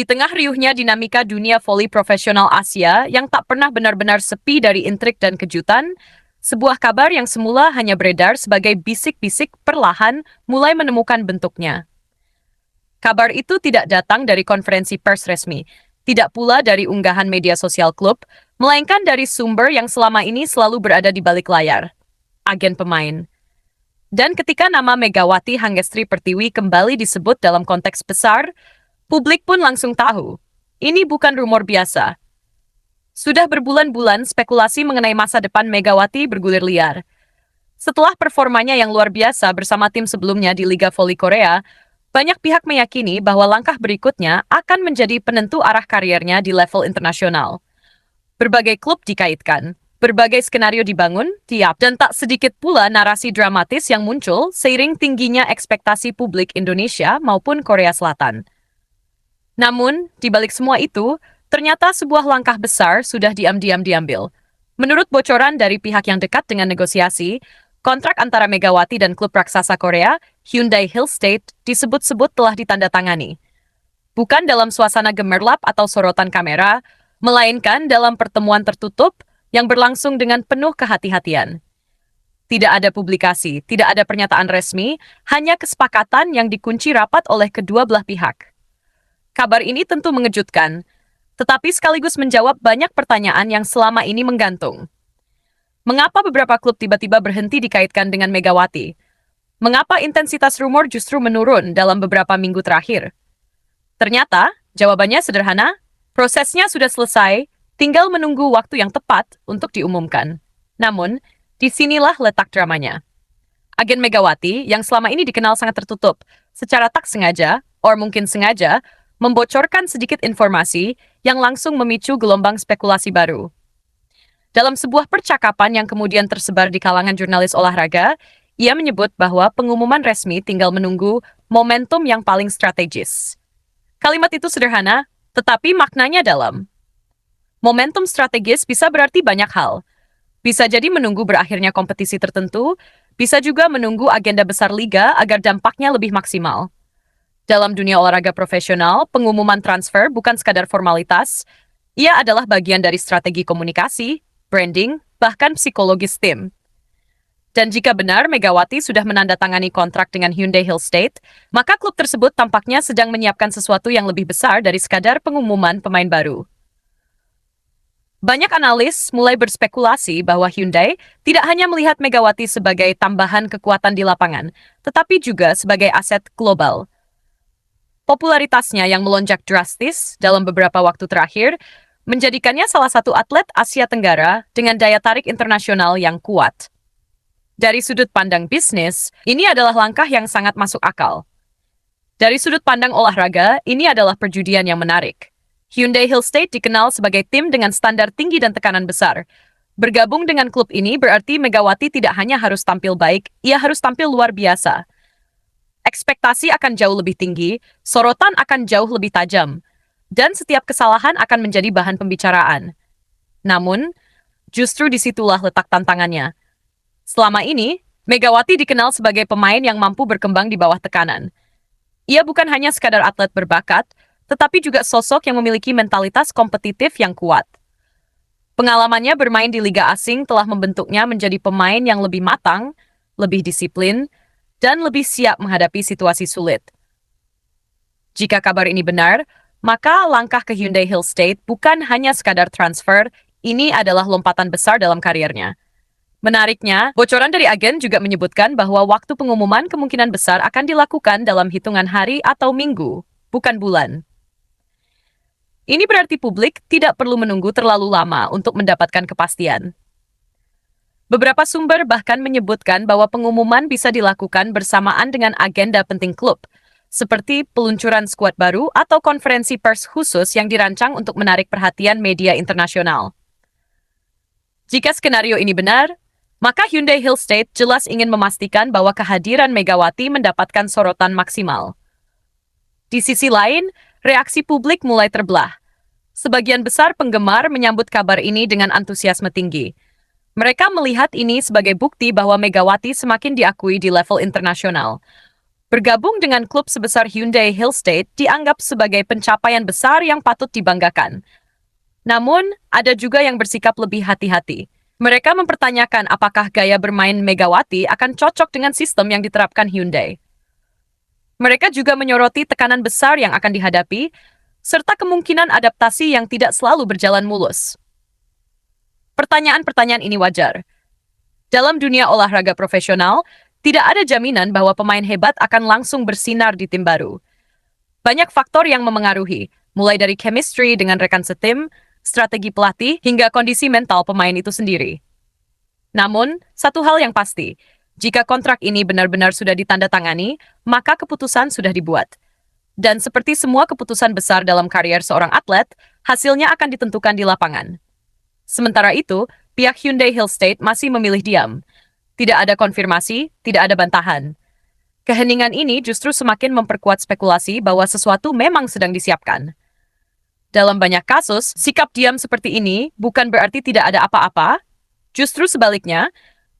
Di tengah riuhnya dinamika dunia voli profesional Asia yang tak pernah benar-benar sepi dari intrik dan kejutan, sebuah kabar yang semula hanya beredar sebagai bisik-bisik perlahan mulai menemukan bentuknya. Kabar itu tidak datang dari konferensi pers resmi, tidak pula dari unggahan media sosial klub, melainkan dari sumber yang selama ini selalu berada di balik layar, agen pemain. Dan ketika nama Megawati Hangestri Pertiwi kembali disebut dalam konteks besar, publik pun langsung tahu, ini bukan rumor biasa. Sudah berbulan-bulan spekulasi mengenai masa depan Megawati bergulir liar. Setelah performanya yang luar biasa bersama tim sebelumnya di Liga Voli Korea, banyak pihak meyakini bahwa langkah berikutnya akan menjadi penentu arah karirnya di level internasional. Berbagai klub dikaitkan, berbagai skenario dibangun, dan tak sedikit pula narasi dramatis yang muncul seiring tingginya ekspektasi publik Indonesia maupun Korea Selatan. Namun, di balik semua itu, ternyata sebuah langkah besar sudah diam-diam diambil. Menurut bocoran dari pihak yang dekat dengan negosiasi, kontrak antara Megawati dan klub raksasa Korea, Hyundai Hillstate, disebut-sebut telah ditandatangani. Bukan dalam suasana gemerlap atau sorotan kamera, melainkan dalam pertemuan tertutup yang berlangsung dengan penuh kehati-hatian. Tidak ada publikasi, tidak ada pernyataan resmi, hanya kesepakatan yang dikunci rapat oleh kedua belah pihak. Kabar ini tentu mengejutkan, tetapi sekaligus menjawab banyak pertanyaan yang selama ini menggantung. Mengapa beberapa klub tiba-tiba berhenti dikaitkan dengan Megawati? Mengapa intensitas rumor justru menurun dalam beberapa minggu terakhir? Ternyata, jawabannya sederhana, prosesnya sudah selesai, tinggal menunggu waktu yang tepat untuk diumumkan. Namun, disinilah letak dramanya. Agen Megawati, yang selama ini dikenal sangat tertutup, secara tak sengaja, or mungkin sengaja, membocorkan sedikit informasi yang langsung memicu gelombang spekulasi baru. Dalam sebuah percakapan yang kemudian tersebar di kalangan jurnalis olahraga, ia menyebut bahwa pengumuman resmi tinggal menunggu momentum yang paling strategis. Kalimat itu sederhana, tetapi maknanya dalam. Momentum strategis bisa berarti banyak hal. Bisa jadi menunggu berakhirnya kompetisi tertentu, bisa juga menunggu agenda besar liga agar dampaknya lebih maksimal. Dalam dunia olahraga profesional, pengumuman transfer bukan sekadar formalitas, ia adalah bagian dari strategi komunikasi, branding, bahkan psikologis tim. Dan jika benar Megawati sudah menandatangani kontrak dengan Hyundai Hillstate, maka klub tersebut tampaknya sedang menyiapkan sesuatu yang lebih besar dari sekadar pengumuman pemain baru. Banyak analis mulai berspekulasi bahwa Hyundai tidak hanya melihat Megawati sebagai tambahan kekuatan di lapangan, tetapi juga sebagai aset global. Popularitasnya yang melonjak drastis dalam beberapa waktu terakhir menjadikannya salah satu atlet Asia Tenggara dengan daya tarik internasional yang kuat. Dari sudut pandang bisnis, ini adalah langkah yang sangat masuk akal. Dari sudut pandang olahraga, ini adalah perjudian yang menarik. Hyundai Hillstate dikenal sebagai tim dengan standar tinggi dan tekanan besar. Bergabung dengan klub ini berarti Megawati tidak hanya harus tampil baik, ia harus tampil luar biasa. Ekspektasi akan jauh lebih tinggi, sorotan akan jauh lebih tajam, dan setiap kesalahan akan menjadi bahan pembicaraan. Namun, justru disitulah letak tantangannya. Selama ini, Megawati dikenal sebagai pemain yang mampu berkembang di bawah tekanan. Ia bukan hanya sekadar atlet berbakat, tetapi juga sosok yang memiliki mentalitas kompetitif yang kuat. Pengalamannya bermain di liga asing telah membentuknya menjadi pemain yang lebih matang, lebih disiplin, dan lebih siap menghadapi situasi sulit. Jika kabar ini benar, maka langkah ke Hyundai Hillstate bukan hanya sekadar transfer, ini adalah lompatan besar dalam karirnya. Menariknya, bocoran dari agen juga menyebutkan bahwa waktu pengumuman kemungkinan besar akan dilakukan dalam hitungan hari atau minggu, bukan bulan. Ini berarti publik tidak perlu menunggu terlalu lama untuk mendapatkan kepastian. Beberapa sumber bahkan menyebutkan bahwa pengumuman bisa dilakukan bersamaan dengan agenda penting klub, seperti peluncuran skuad baru atau konferensi pers khusus yang dirancang untuk menarik perhatian media internasional. Jika skenario ini benar, maka Hyundai Hillstate jelas ingin memastikan bahwa kehadiran Megawati mendapatkan sorotan maksimal. Di sisi lain, reaksi publik mulai terbelah. Sebagian besar penggemar menyambut kabar ini dengan antusiasme tinggi. Mereka melihat ini sebagai bukti bahwa Megawati semakin diakui di level internasional. Bergabung dengan klub sebesar Hyundai Hillstate dianggap sebagai pencapaian besar yang patut dibanggakan. Namun, ada juga yang bersikap lebih hati-hati. Mereka mempertanyakan apakah gaya bermain Megawati akan cocok dengan sistem yang diterapkan Hyundai. Mereka juga menyoroti tekanan besar yang akan dihadapi, serta kemungkinan adaptasi yang tidak selalu berjalan mulus. Pertanyaan-pertanyaan ini wajar. Dalam dunia olahraga profesional, tidak ada jaminan bahwa pemain hebat akan langsung bersinar di tim baru. Banyak faktor yang memengaruhi, mulai dari chemistry dengan rekan setim, strategi pelatih, hingga kondisi mental pemain itu sendiri. Namun, satu hal yang pasti, jika kontrak ini benar-benar sudah ditandatangani, maka keputusan sudah dibuat. Dan seperti semua keputusan besar dalam karier seorang atlet, hasilnya akan ditentukan di lapangan. Sementara itu, pihak Hyundai Hillstate masih memilih diam. Tidak ada konfirmasi, tidak ada bantahan. Keheningan ini justru semakin memperkuat spekulasi bahwa sesuatu memang sedang disiapkan. Dalam banyak kasus, sikap diam seperti ini bukan berarti tidak ada apa-apa. Justru sebaliknya,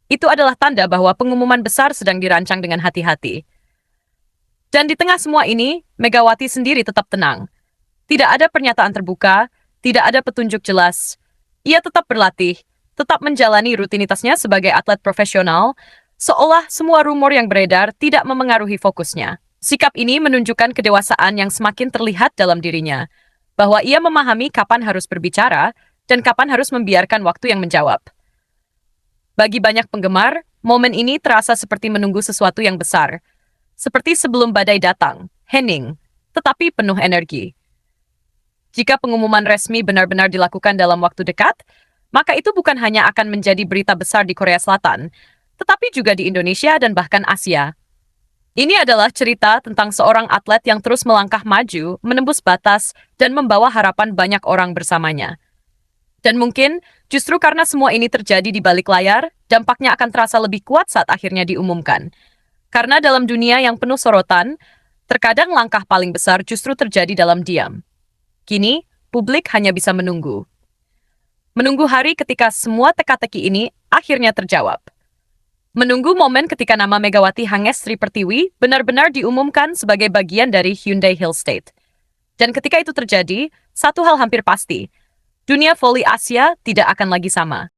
itu adalah tanda bahwa pengumuman besar sedang dirancang dengan hati-hati. Dan di tengah semua ini, Megawati sendiri tetap tenang. Tidak ada pernyataan terbuka, tidak ada petunjuk jelas. Ia tetap berlatih, tetap menjalani rutinitasnya sebagai atlet profesional, seolah semua rumor yang beredar tidak memengaruhi fokusnya. Sikap ini menunjukkan kedewasaan yang semakin terlihat dalam dirinya, bahwa ia memahami kapan harus berbicara dan kapan harus membiarkan waktu yang menjawab. Bagi banyak penggemar, momen ini terasa seperti menunggu sesuatu yang besar, seperti sebelum badai datang, hening, tetapi penuh energi. Jika pengumuman resmi benar-benar dilakukan dalam waktu dekat, maka itu bukan hanya akan menjadi berita besar di Korea Selatan, tetapi juga di Indonesia dan bahkan Asia. Ini adalah cerita tentang seorang atlet yang terus melangkah maju, menembus batas, dan membawa harapan banyak orang bersamanya. Dan mungkin, justru karena semua ini terjadi di balik layar, dampaknya akan terasa lebih kuat saat akhirnya diumumkan. Karena dalam dunia yang penuh sorotan, terkadang langkah paling besar justru terjadi dalam diam. Kini, publik hanya bisa menunggu. Menunggu hari ketika semua teka-teki ini akhirnya terjawab. Menunggu momen ketika nama Megawati Hangestri Pertiwi benar-benar diumumkan sebagai bagian dari Hyundai Hillstate. Dan ketika itu terjadi, satu hal hampir pasti, dunia voli Asia tidak akan lagi sama.